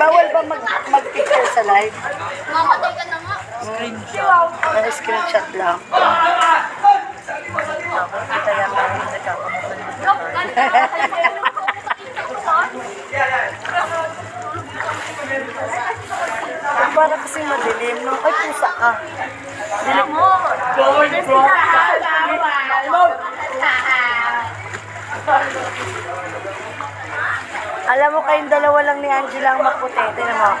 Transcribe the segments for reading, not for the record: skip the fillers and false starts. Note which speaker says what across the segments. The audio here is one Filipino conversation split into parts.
Speaker 1: Bawal ba mag-picture sa live?
Speaker 2: Mamatay ka na nga.
Speaker 1: Screenshot. Screenshot lang.
Speaker 3: Kita yan lang yung nagkakamutan.
Speaker 1: Para kasi madilim, no? Ay, pusa ka.
Speaker 2: Dilim mo.
Speaker 1: Alam mo kayong dalawa lang ni Angela ang maputi. Tignan mo.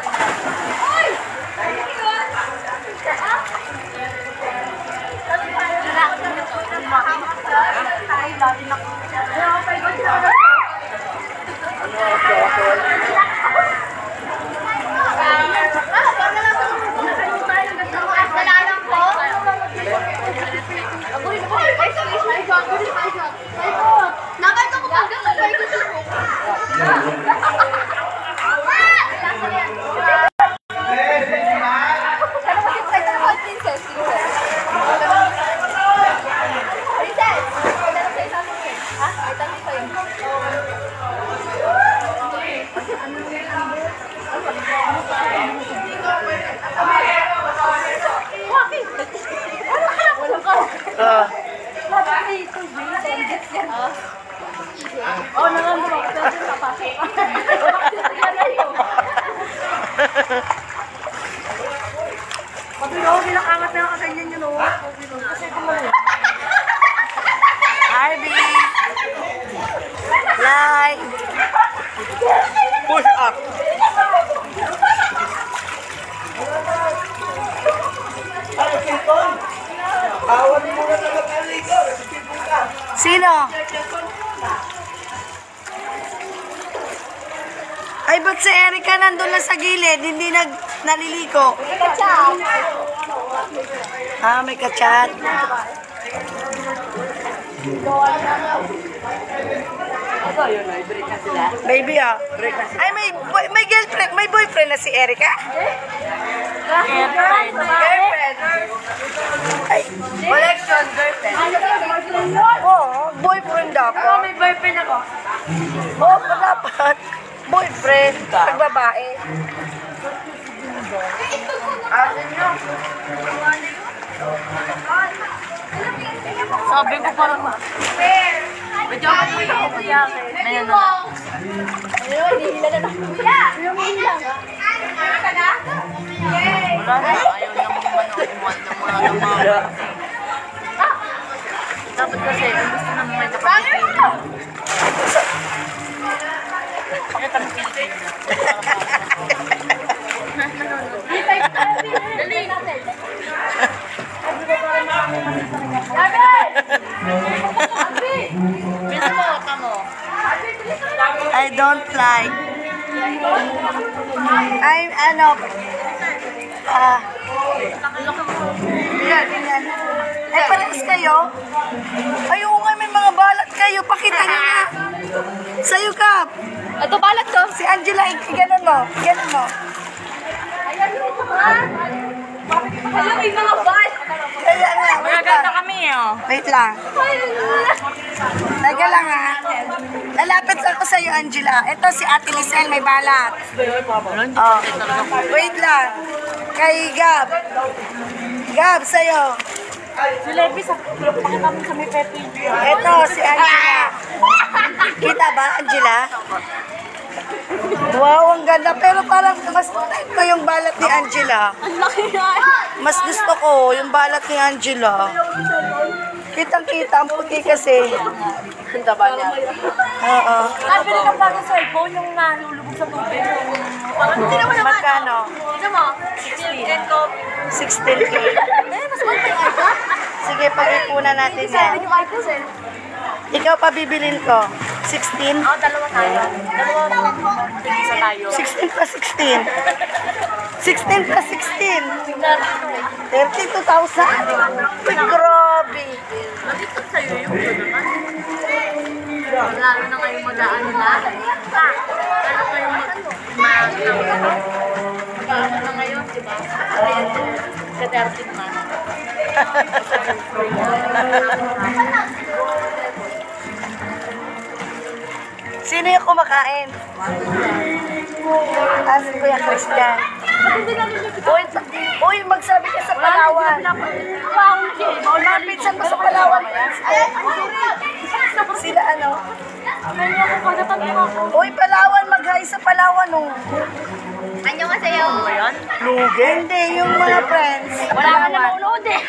Speaker 2: Oh, naman mo. Papasok.
Speaker 3: Pag-ilaw, nilakamat na ako sa inyo yun, oh. Kasi kumali.
Speaker 1: Harvey! Live! Push up! Sino? Ay, ba't si Erica nandun na sa gilid? Hindi naliliko. Ah, may kachat. Baby, ah. Ay, may girlfriend, may boyfriend na si Erica?
Speaker 2: Girlfriend.
Speaker 1: Ay,
Speaker 3: Collection, girlfriend.
Speaker 1: oo, boyfriend dapat.
Speaker 3: Oo, may boyfriend ako.
Speaker 1: Oo, dapat. Boyfriend, pag babae.
Speaker 3: Atin nyo. Sabi ko parang medyo ako ito ako kaya ngayon na.
Speaker 2: Ayun, hihila na ako. Ayun, hihila.
Speaker 3: Wala na, ayaw na mong manukuhan ng mga dapat kasi, gusto naman may kapatid. Pakita ng Pilipino.
Speaker 2: Dali natin.
Speaker 1: I don't like. I'm, yan. Ay, parehas kayo? Ay, oo nga, may mga balat kayo. Pakita niyo nga. Sa'yo, Kap.
Speaker 2: Ito balat to.
Speaker 1: Si Angela, ganun mo. Ganun mo.
Speaker 2: Alam, may mga balat.
Speaker 1: Kaya nga, wait lang.
Speaker 3: kami, oh.
Speaker 1: Wait lang. Teka lang, ha. Lalapit lang ko sa'yo, Angela. Ito, si Ate Lisel, may balat. Oh. Wait lang. Kay Gab. Gab, sa'yo.
Speaker 3: Si Levi, pakita mo sa may pepe.
Speaker 1: Ito, si Angela. Kita ba, Angela? Wow, ang ganda. Pero parang mas type ko yung balat ni Angela.
Speaker 2: Ang laki na.
Speaker 1: Mas gusto ko yung balat ni Angela. Kitang-kita, ang puti kasi.
Speaker 3: Ang taba niya.
Speaker 1: Oo.
Speaker 3: Sabi na kapag sa cellphone, yung nalulubog sa tubig.
Speaker 2: Hindi naman naman.
Speaker 1: Magkano?
Speaker 2: Ito mo.
Speaker 1: 16K.
Speaker 2: Mas malaki ka ito.
Speaker 1: Sige, pag-ipunan natin yan.
Speaker 2: Sabi yung items eh.
Speaker 1: Ikaw pa bibilin ko. 16?
Speaker 3: Oo, dalawa tayo. Isa tayo.
Speaker 1: 16 plus 16. 16 plus 16. 32,000. Grabe.
Speaker 3: Nakita sa'yo yung naman. Lalo na ngayong mag-aano na. Lalo kayong mag-aano na ngayon, diba? Ka-13 man.
Speaker 1: Sino yung kumakain? Si Kuya Christian. Uy, magsabi ka sa Palawan. Pinsan mo sa Palawan. Sila ano? Uy, Palawan, mag-hi sa Palawan, oh.
Speaker 2: Anyo nga sa'yo.
Speaker 1: Lugi? Hindi, yung mga friends.
Speaker 2: Wala ka na maunod eh.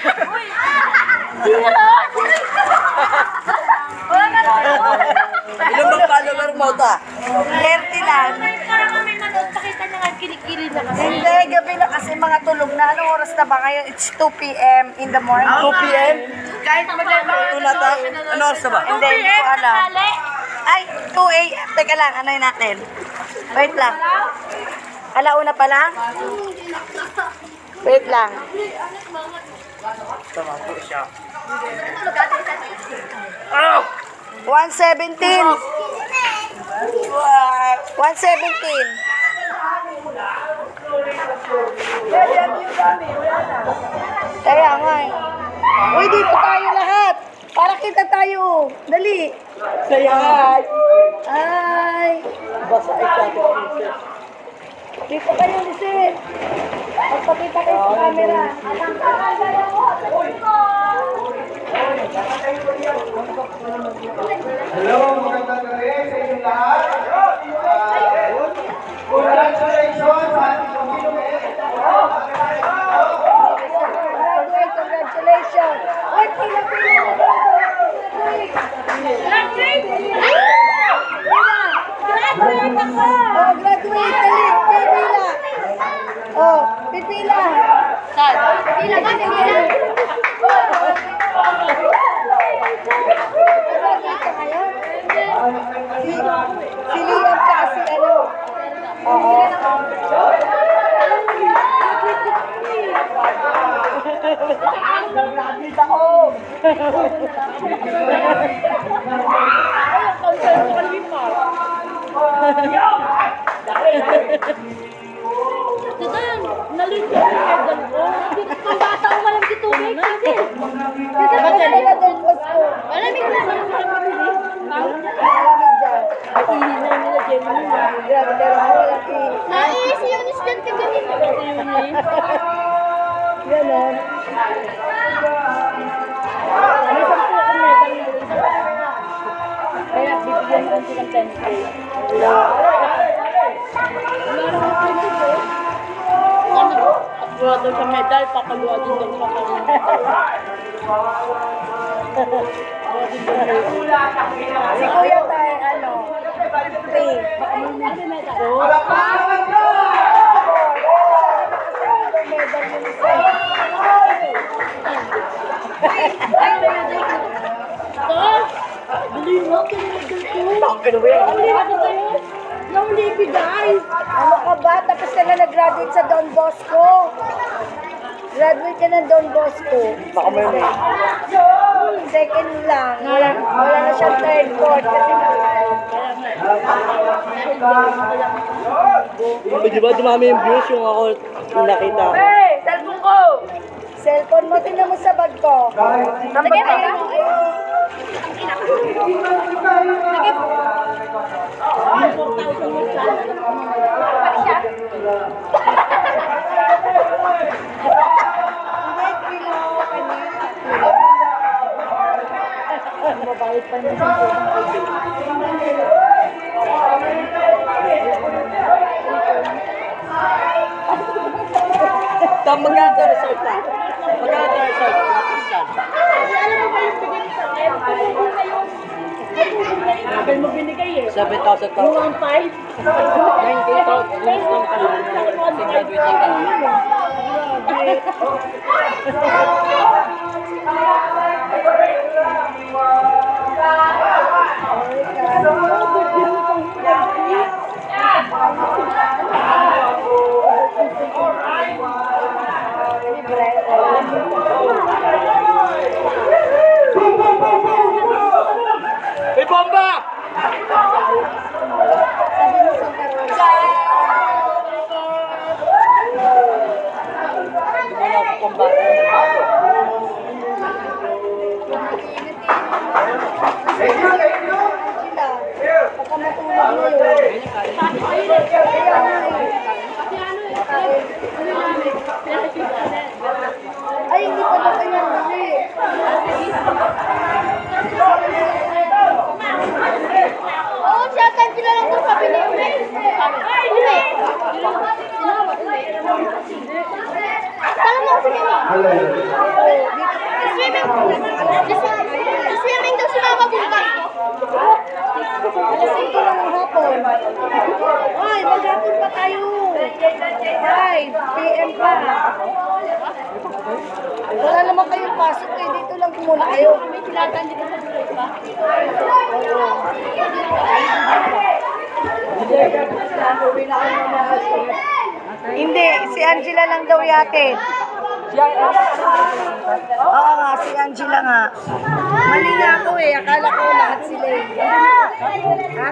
Speaker 2: Zero! Wala ka na maunod.
Speaker 4: Ilan bang follower mo ta?
Speaker 1: 30 lang.
Speaker 2: Parang kami nanood, pakita niya nga kilikili na kasi.
Speaker 1: Hindi, gabi na kasi mga tulog na. Anong oras na ba ngayon? It's 2 p.m. in the morning.
Speaker 4: 2 p.m.?
Speaker 1: Kahit
Speaker 4: Ito na ta? Ano oras na ba?
Speaker 1: Hindi, hindi ko alam. Ay, 2 a.m. Teka lang, ano yun natin? Wait lang. Alauna pa lang? Wait lang.
Speaker 4: Tama po siya.
Speaker 1: 117. 117. Kaya nga eh. Uy, dito tayo lahat. Para kita tayo. Dali.
Speaker 4: Saya!
Speaker 1: Ay.
Speaker 4: Basa ay siya ito.
Speaker 1: Dito kayo, Lisette. Magpakita kayo sa camera.
Speaker 5: Hello, magandang gabi sa inyong lahat. Congratulations sa ating pamilya.
Speaker 1: Congratulations. Uy, pila-pila. Graduate ako. Oh, graduate. Dali. Pipila. Oh, pipila.
Speaker 2: Saan? Pila ba?
Speaker 1: Graduate ka ngayon? Si Liam tsaka si ano. Oo. Graduate ako.
Speaker 2: Nalito yung medal ko. Ang bata ko malam si tubig.
Speaker 1: Malamig na doon ko.
Speaker 2: Malamig na.
Speaker 1: Malamig dyan.
Speaker 2: Ihi na nila Jenny.
Speaker 1: Grabe, pero wala ihi.
Speaker 2: Nais yun. Isdan ka ganito.
Speaker 1: Ganon.
Speaker 2: May 10 akong medal na. Kaya bibigyan ko silang 10K. Pagluwa doon sa medal, papagawa din doon sa panginoon.
Speaker 1: Si Kuya tayo, ano? 3.
Speaker 2: Dali mo, Naulipi guys!
Speaker 1: Ano ka ba? Tapos ka na nag-graduate sa Don Bosco. Graduate ka na Don Bosco.
Speaker 4: Baka may may.
Speaker 1: Second lang. Wala na siyang third, fourth. Kasi
Speaker 4: Di ba dumami yung views yung ako nakita?
Speaker 1: hey! Cellphone ko! Cellphone mo, tingnan mo sa bag ko. Sige, ayun.
Speaker 2: Mabait pa niya sa
Speaker 4: Maganda result ka. Maganda result.
Speaker 2: alam mo ba yung bigay sa akin? Sabi mo binigay eh.
Speaker 4: 7,000 ka.
Speaker 2: Yung 1.5?
Speaker 4: 90,000. Gusto ka lang. Graduate ka lang. May bomba!
Speaker 5: Thank you, thank you.
Speaker 1: Baka matulog Ay, hindi pa ba kayo huli?
Speaker 2: Oo, siya sila lang ito sabi ni Ume. Ume. Saan mo kasi kami? Swimming daw si Mama bukas.
Speaker 1: Alas 5 lang ang hapon. Ay, maghapon pa tayo. 5 PM pa. Wala naman kayong pasok eh. Dito lang muna kayo.
Speaker 2: May kilatan dito sa buhay pa.
Speaker 1: Hindi, si Angela lang daw yate. Oo nga, si Angela nga. Mali nga ako eh. Akala ko lahat sila eh. Ha?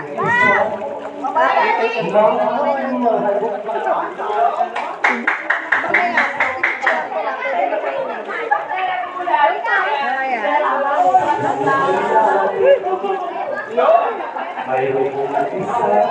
Speaker 2: Mayroon na pala.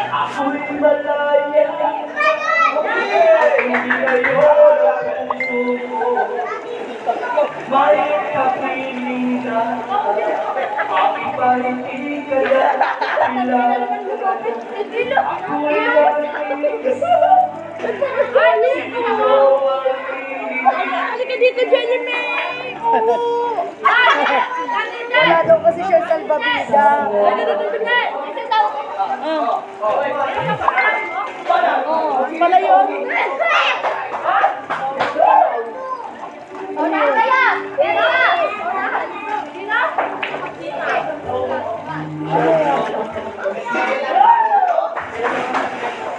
Speaker 4: Ako'y malaya, hindi ngayon ang puso. May kapiling na, bakit pa hindi kaya ilan? Ako'y nakikisa, sino ang
Speaker 2: Halika dito, Jelly
Speaker 1: Wala daw kasi siya salbabida.
Speaker 2: Pala yun.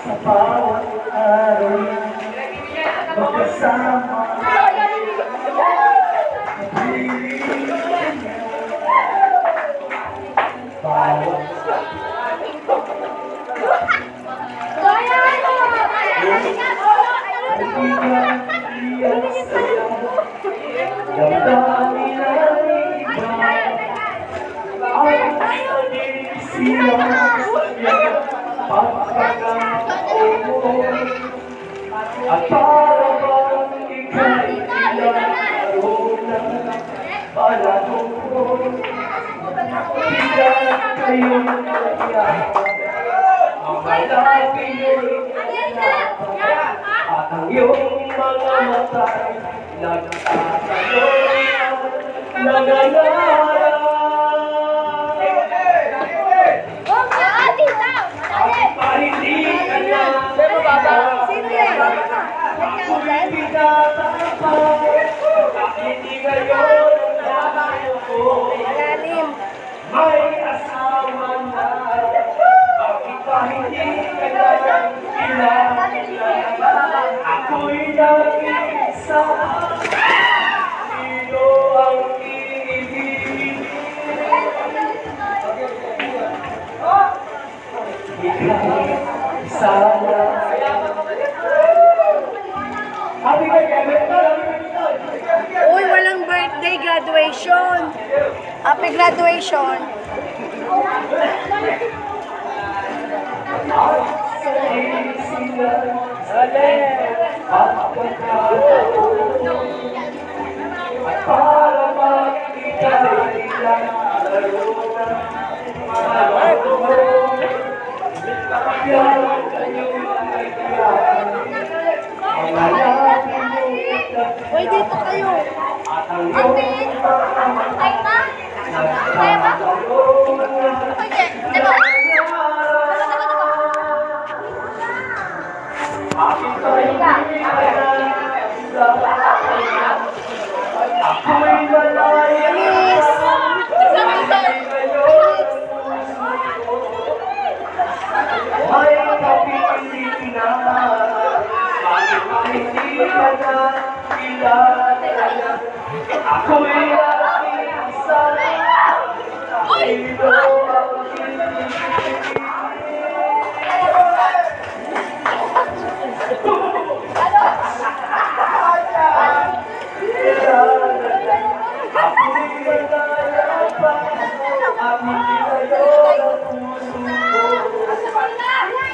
Speaker 4: sa bawat araw, magkasama. At para bang ika'y pinaroonan, palatong bigat kayong nagyaman, ang lalaki at ang iyong mga mata'y nagtatayo, nangangarap. Hindi ka na
Speaker 1: Sino yan?
Speaker 4: ako'y pinatapay, hindi ngayon ang dahil ko.
Speaker 1: Malalim.
Speaker 4: May asawa na, bakit pa hindi ka na kilala? Ako'y nag-iisa, sino ang iibigin? Ikaw, sana. Happy birthday!
Speaker 1: Uy, walang birthday, graduation. Happy graduation.
Speaker 4: At para makikay lang larunan, kapagyan kanyong kaibigan, ang lalaki mo
Speaker 1: Uy, dito kayo.
Speaker 4: at ang iyong
Speaker 2: Ay ba? Ay ba?
Speaker 4: nagkakaroon.
Speaker 2: Okay, diba?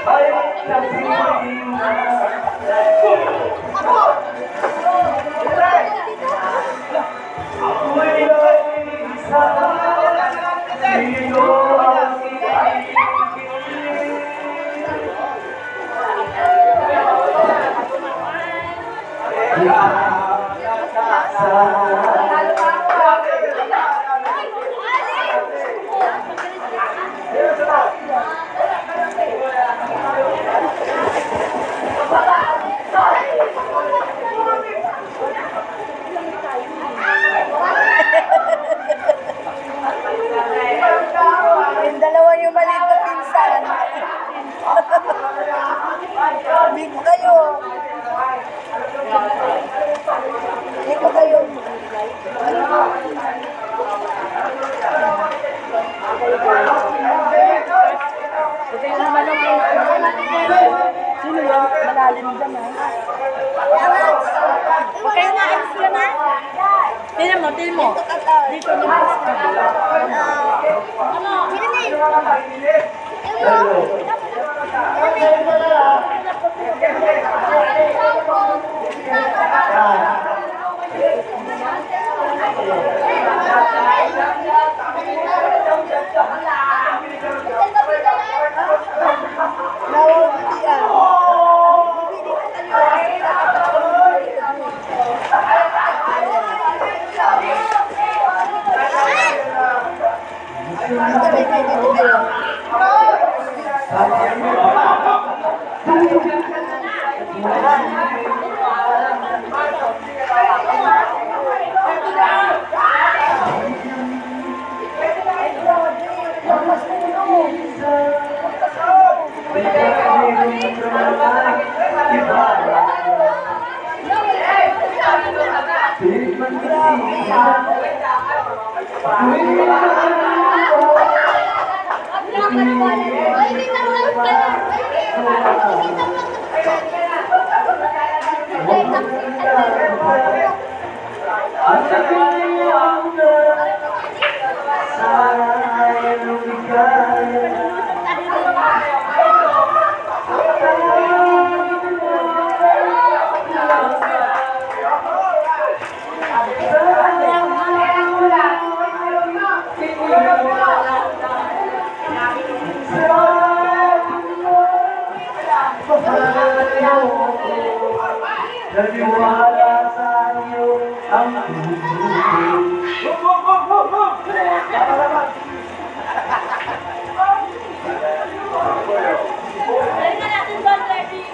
Speaker 4: ay nasimulan. Ako'y nag-iisa, sino ang
Speaker 1: Yung dalawa yung maliit na pinsan. Big kayo. Big kayo.
Speaker 2: Sino yan? Malalim dyan ha.
Speaker 3: Huwag kayo na, ayos ka na. Tingnan mo, tingnan mo. Dito na.
Speaker 4: Naniwala sa iyo ang
Speaker 3: Ayun na natin doon, Larry.